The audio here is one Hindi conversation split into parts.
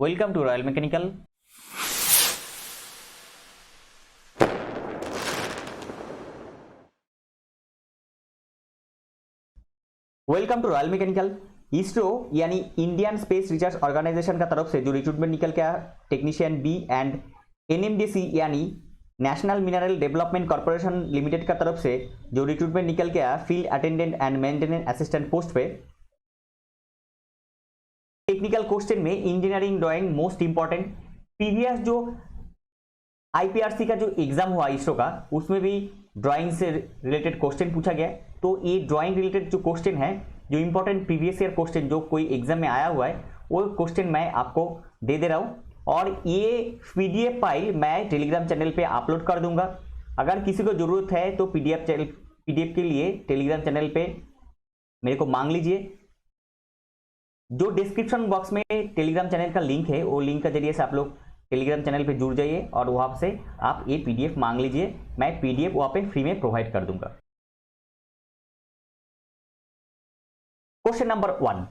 Welcome to Royal Mechanical. Welcome to Royal Mechanical. ISRO यानी इंडियन स्पेस रिसर्च ऑर्गेनाइजेशन का तरफ से जो रिक्रूटमेंट निकल के आया टेक्नीशियन बी एंड एनएमडीसी यानी national mineral development corporation limited का तरफ से जो रिक्रूटमेंट निकल के आया field attendant and maintenance assistant post पे टेक्निकल क्वेश्चन में engineering drawing most important previous जो आईपीआरसी का जो एग्जाम हुआ इसरो का उसमें भी ड्राइंग से रिलेटेड क्वेश्चन पूछा गया। तो ये ड्राइंग रिलेटेड जो क्वेश्चन है जो इंपॉर्टेंट प्रीवियस ईयर क्वेश्चन जो कोई एग्जाम में आया हुआ है वो क्वेश्चन मैं आपको दे दे रहा हूँ और ये पीडीएफ फाइल मैं टेलीग्राम चैनल पे अपलोड कर दूंगा। अगर किसी को जरूरत है तो पीडीएफ के लिए टेलीग्राम चैनल पे मेरे को मांग लीजिए। जो डिस्क्रिप्शन बॉक्स में टेलीग्राम चैनल का लिंक है वो लिंक के जरिए से आप लोग टेलीग्राम चैनल पे जुड़ जाइए और वहां से आप ये पीडीएफ मांग लीजिए। मैं पीडीएफ वहां पे फ्री में प्रोवाइड कर दूंगा। Question number 1,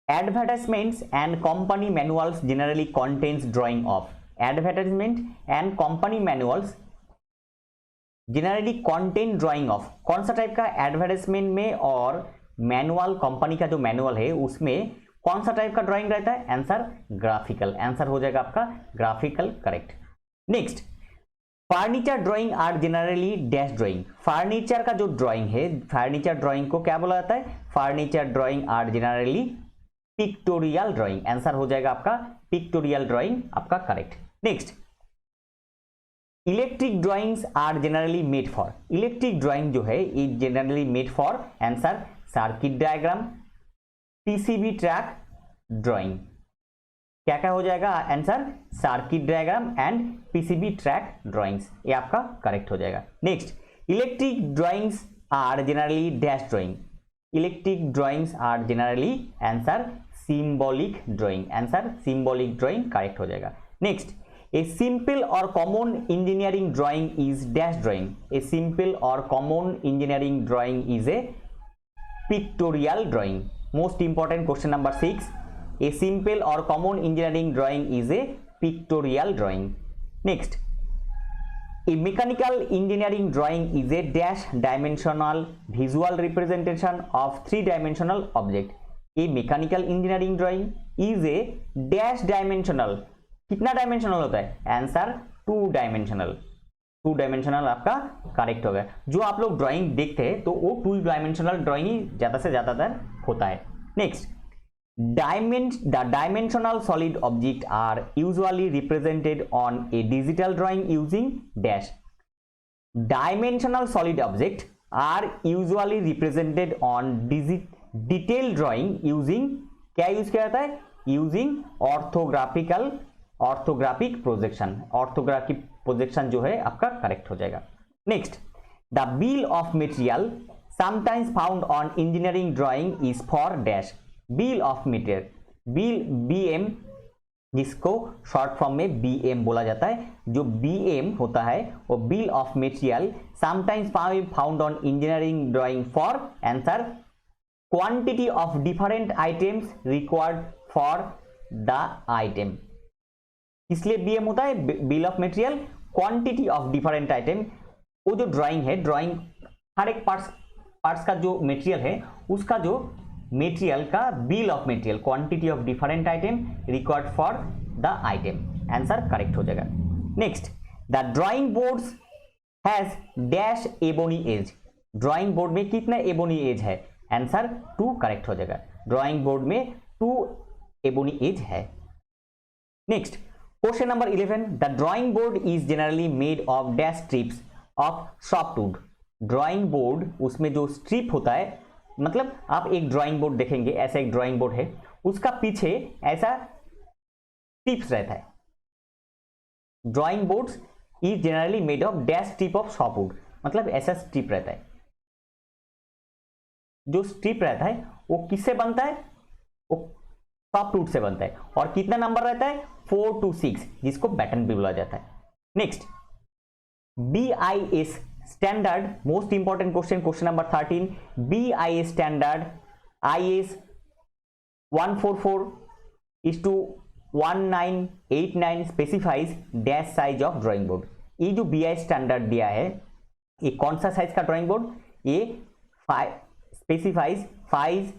advertisements and company manuals generally contains drying of. Advertisement and company manuals generally contain drying of. कौन सा टाइप का एडवर्टाइजमेंट में और मैनुअल कंपनी का जो मैनुअल है उसमें कौन सा टाइप का ड्राइंग रहता है? Answer graphical. आंसर हो जाएगा आपका graphical, correct. Next, furniture drawing are generally dash drawing. Furniture का जो ड्राइंग है फर्नीचर ड्राइंग को क्या बोला जाता है? Furniture drawing are generally pictorial drawing. Answer हो जाएगा आपका पिक्टोरियल ड्राइंग, आपका correct. Next, electric drawings are generally made for. Electric drawing जो है ये generally made for answer circuit diagram, PCB track drawing. क्या क्या हो जाएगा answer? Circuit diagram and PCB track drawings, ये आपका करेक्ट हो जाएगा। Next, electric drawings are generally dash drawing. Electric drawings are generally answer symbolic drawing. Answer symbolic drawing correct हो जाएगा। नेक्स्ट, ए सिंपल और common engineering drawing is dash drawing. A simple और common engineering drawing is a pictorial drawing. Most important question number 6, a simple और common engineering drawing is a pictorial drawing. Next, a mechanical engineering drawing is a dash dimensional visual representation of 3 dimensional object. A mechanical engineering drawing is a dash dimensional. कितना डायमेंशनल होता है? Answer 2 dimensional. 2 डायमेंशनल आपका करेक्ट होगा। जो आप लोग ड्राइंग देखते हैं तो वो 2 डायमेंशनल ड्राइंग ही ज्यादा से ज्यादातर होता है। Next, the dimensional solid object are usually represented on a digital drawing using dash. Dimensional solid object are usually represented on detail drawing using, क्या यूज किया जाता है? Using orthographic projection. Orthographic projection जो है आपका करेक्ट हो जाएगा। Next, the bill of material sometimes found on engineering drawing is for dash. Bill of material, bill BM जिसको शॉर्ट फॉर्म में बीएम बोला जाता है, जो बीएम होता है वो bill of material sometimes found on engineering drawing for answer quantity of different items required for the item. इसलिए बीएम होता है bill of material, quantity of different item. वो जो ड्राइंग है, ड्राइंग हर एक पार्ट्स का जो मटेरियल है उसका जो मटेरियल का bill of material, quantity of different item required for the item. Answer correct हो जाएगा। Next, the drawing boards has dash ebony edge. Drawing board में कितना एबोनी एज है? आंसर 2 करेक्ट हो जाएगा। ड्राइंग बोर्ड में 2 एबोनी एज है। Next, question number 11, the drawing board is generally made of dash strips of softwood. Drawing board उसमें जो स्ट्रिप होता है, मतलब आप एक ड्राइंग बोर्ड देखेंगे, ऐसा एक ड्राइंग बोर्ड है, उसका पीछे ऐसा स्ट्रिप्स रहता है। Drawing boards is generally made of dash strip of softwood, मतलब ऐसा स्ट्रिप रहता है। जो स्ट्रिप रहता है वो किससे बनता है? वो सॉफ्टवुड से बनता है। और कितना नंबर रहता है? 4 to 6, जिसको बैटन भी बोला जाता है। Next, BIS standard, most important question, question number 13, BIS standard IS 144:1 1989 specifies dash size of drawing board. ये जो BI स्टैंडर्ड दिया है ये कौन सा साइज का ड्राइंग बोर्ड, ये specifies 5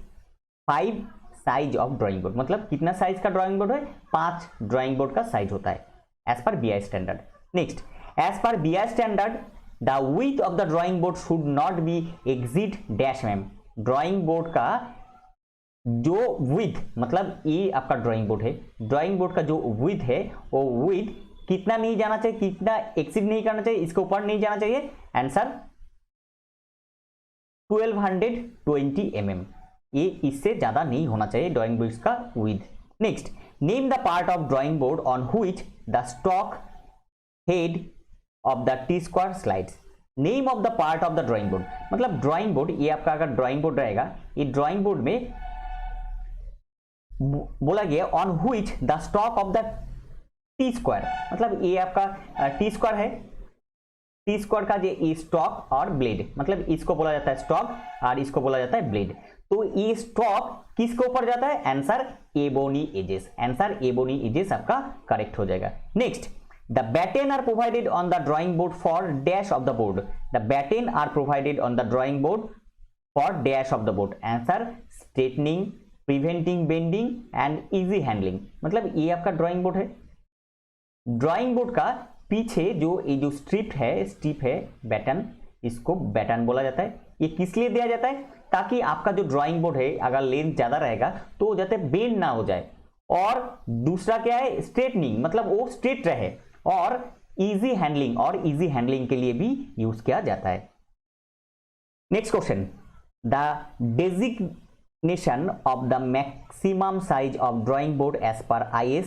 size of drawing board, मतलब कितना साइज का ड्राइंग बोर्ड है, 5 ड्राइंग बोर्ड का साइज होता है एज पर BI स्टैंडर्ड। नेक्स्ट, एज पर BI standard the width of the drawing board should not be exceed dash mm। Drawing board का जो विड्थ, मतलब ये आपका ड्राइंग बोर्ड है, ड्राइंग बोर्ड का जो विड्थ है वो विड्थ कितना नहीं जाना चाहिए, कितना एक्सीड नहीं करना चाहिए, इसके ऊपर नहीं जाना चाहिए। आंसर 1220 mm, ये इससे ज्यादा नहीं होना चाहिए ड्राइंग बोर्ड का width. Next, name the part of drawing board on which the stock head of the T square slides. Name of the part of the drawing board, मतलब ड्राइंग बोर्ड, ये आपका अगर ड्राइंग बोर्ड रहेगा, ये ड्राइंग बोर्ड में बोला गया on which the stock of the T square, मतलब ये आपका टी स्क्वायर है, टी स्क्वायर का ये स्टॉक और ब्लेड, मतलब इसको बोला जाता है स्टॉक और इसको बोला जाता है ब्लेड। तो ये स्टॉक किसके ऊपर जाता है, answer ebony edges, answer ebony edges आपका करेक्ट हो जाएगा। Next, the batten are provided on the drawing board for dash of the board, the batten are provided on the drawing board for dash of the board, answer straightening, preventing bending and easy handling. मतलब ये आपका ड्राइंग बोर्ड है, ड्राइंग बोर्ड का पीछे जो ये जो स्ट्रिप है बैटन, इसको बैटन बोला जाता है। ये किस लिए दिया जाता है, ताकि आपका जो ड्राइंग बोर्ड है अगर लेंथ ज्यादा रहेगा तो जाते बेंड ना हो जाए, और दूसरा क्या है स्ट्रेटनिंग, मतलब वो स्ट्रेट रहे, और इजी हैंडलिंग, और इजी हैंडलिंग के लिए भी यूज किया जाता है। Next question, the designation of the maximum size of drawing board as पर IS,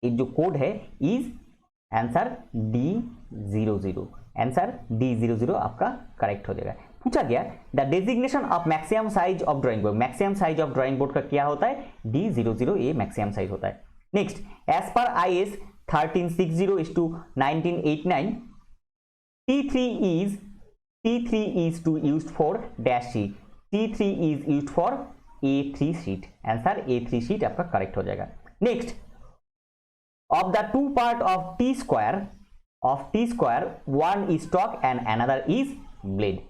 जो कोड है is answer D00, answer D00 आपका करेक्ट हो जाएगा। पूछा गया the designation of maximum size of drawing board, maximum size of drawing board का क्या होता है, D00, ये मैक्सिमम साइज होता है। नेक्स्ट, एज पर IS 1360:1989 T3 is to used for dash sheet, T3 is used for A3 sheet, answer A3 sheet आपका करेक्ट हो जाएगा। Next, of the two part of T square, one is stock and another is blade।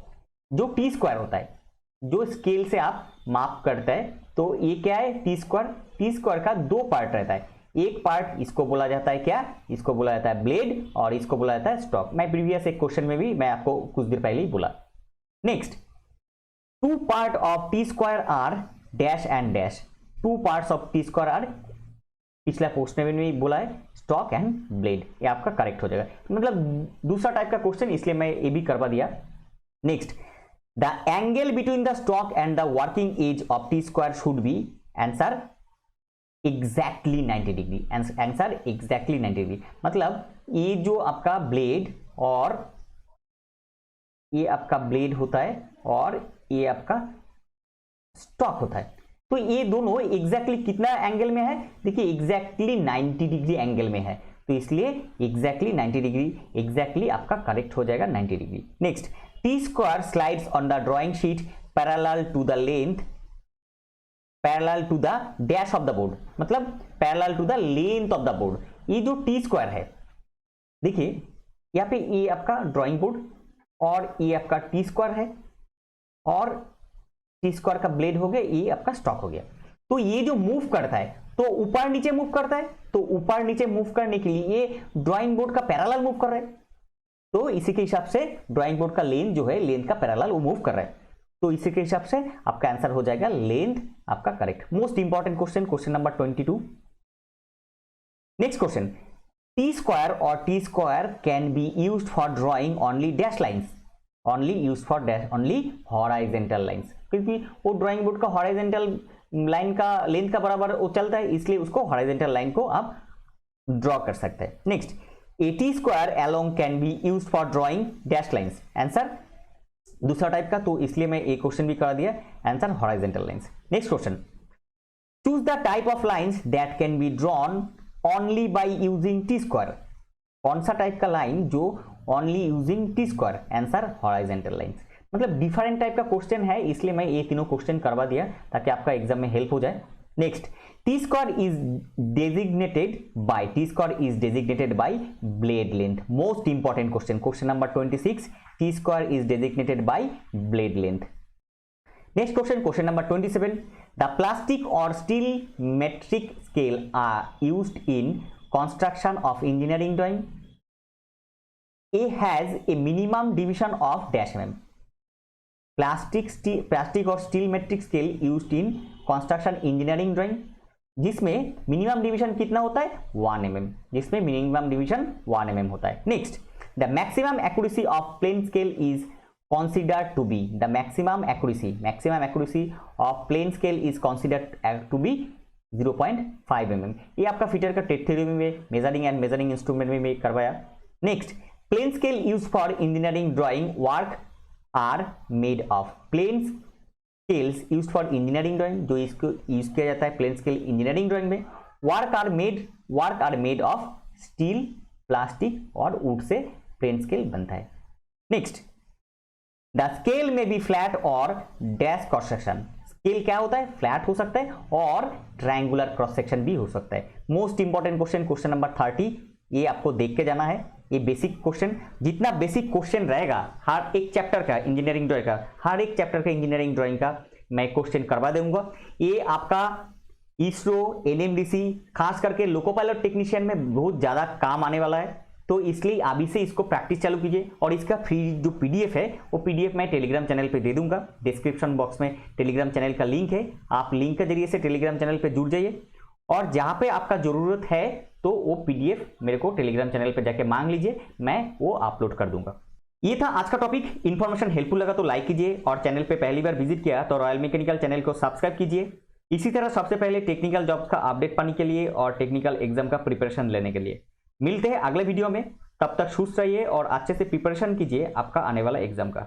जो T square होता है, जो स्केल से आप माप करते हैं, तो ये क्या है T square का दो पार्ट रहता है, एक पार्ट इसको बोला जाता है क्या, इसको बोला जाता है ब्लेड, और इसको बोला जाता है स्टॉक। मैं प्रीवियस एक क्वेश्चन में भी मैं आपको कुछ देर पहले ही बोला। Next, two part of T square are dash and dash, two parts of T square are, पिछला क्वेश्चन में भी बोला है स्टॉक एंड ब्लेड, ये आपका करेक्ट हो जाएगा। मतलब दूसरा टाइप का क्वेश्चन, इसलिए मैं ये भी करवा दिया। Next, the angle between the stock and the working edge of T square should be, answer exactly 90 degree, answer exactly 90 degree. मतलब ये जो आपका ब्लेड, और ये आपका ब्लेड होता है, और ये आपका स्टॉक होता है, तो ये दोनों एग्जैक्टली कितना एंगल में है, देखिए एग्जैक्टली 90 डिग्री एंगल में है, तो इसलिए एग्जैक्टली 90 डिग्री एग्जैक्टली आपका करेक्ट हो जाएगा 90 degree. Next, T square slides on the drawing sheet parallel to the length, parallel to the dash of the board, मतलब parallel to the length of the board. ये जो T स्क्वायर है, देखिए यहाँ पे ये आपका ड्राइंग बोर्ड, और ये आपका T स्क्वायर है, और T स्क्वायर का ब्लेड हो गया, ये आपका स्टॉक हो गया। तो ये जो मूव करता है, तो ऊपर नीचे मूव करता है, तो ऊपर नीचे मूव करने के लिए ये ड्राइंग बोर्ड का पैरेलल मूव कर रहा है, तो इसी के हिसाब से ड्राइंग बोर्ड का लेंथ जो है, लेंथ का पैरेलल वो मूव कर रहा है, तो इसी के हिसाब से आपका आंसर हो जाएगा लेंथ आपका correct. Most important question, question number 22। Next question, T square और T square can be used for drawing only dash lines, only used for dash, only horizontal lines, क्योंकि वो ड्राइंग बोर्ड का हॉराइजेंटल लाइन का लेंथ का बराबर वो चलता है, इसलिए उसको हॉराइजेंटल लाइन को आप ड्रॉ कर सकते हैं। Next, T square along can be used for drawing dash lines, answer दूसरा टाइप का, तो इसलिए मैं एक क्वेश्चन भी कर दिया, answer horizontal lines. Next question, choose the type of lines that can be drawn only by using T square, कौन सा टाइप का लाइन जो only using T square, answer horizontal lines. मतलब डिफरेंट टाइप का क्वेश्चन है, इसलिए मैं ये तीनों क्वेश्चन करवा दिया ताकि आपका एग्जाम में हेल्प हो जाए। Next, T square is designated by blade length. Most important question, question number 26, T square is designated by blade length. Next question, question number 27, the plastic और steel metric scale are used in construction of engineering drawing. A has a minimum division of dash mm। Plastic और steel metric scale used in construction engineering drawing, जिसमें मिनिमम डिवीजन कितना होता है 1 mm, जिसमें मिनिमम डिवीजन 1 mm होता है। Next, the maximum accuracy of plain scale is considered to be, the maximum accuracy of plane scale is considered to be 0.5 mm। ये आपका फीचर का टेट थ्योरी में मेजरिंग एंड मेजरिंग इंस्ट्रूमेंट में करवाया। Next, plain scale use for engineering drawing work are made of. Plain scales use for engineering drawing, जो इसको यूज किया जाता है प्लेन स्केल इंजीनियरिंग ड्राइंग में, work are made of steel, plastic और वुड से प्लेन स्केल बनता है। Next, the scale may be flat और डैश क्रॉस सेक्शन। स्केल क्या होता है, फ्लैट हो सकता है और ट्रायंगुलर क्रॉस सेक्शन भी हो सकता है। Most important question, question number 30, ये आपको देख के जाना है। ये बेसिक क्वेश्चन, जितना बेसिक क्वेश्चन रहेगा हर एक चैप्टर का इंजीनियरिंग ड्राइंग का, हर एक चैप्टर का इंजीनियरिंग ड्राइंग का मैं क्वेश्चन करवा दूंगा। ये आपका इसरो, एनएमडीसी, खास करके लोको पायलट टेक्नीशियन में बहुत ज्यादा काम आने वाला है, तो इसलिए अभी से इसको प्रैक्टिस चालू कीजिए। और इसका फ्री जो पीडीएफ है वो पीडीएफ मैं टेलीग्राम चैनल पे दे दूंगा, डिस्क्रिप्शन बॉक्स में टेलीग्राम चैनल का लिंक है, आप लिंक के जरिए से टेलीग्राम चैनल पे जुड़ जाइए और जहां पे आपका जरूरत है तो वो पीडीएफ मेरे को टेलीग्राम चैनल पे जाके मांग लीजिए, मैं वो अपलोड कर दूंगा। ये था आज का टॉपिक। इन्फॉर्मेशन हेल्पफुल लगा तो लाइक कीजिए और चैनल पे पहली बार विजिट किया तो रॉयल मैकेनिकल चैनल को सब्सक्राइब कीजिए। इसी तरह सबसे पहले टेक्निकल जॉब्स का अपडेट पाने के लिए और टेक्निकल एग्जाम का प्रिपरेशन लेने के लिए। मिलते हैं अगले वीडियो में, तब तक खुश रहिए और अच्छे से प्रिपरेशन कीजिए आपका आने वाला एग्जाम का।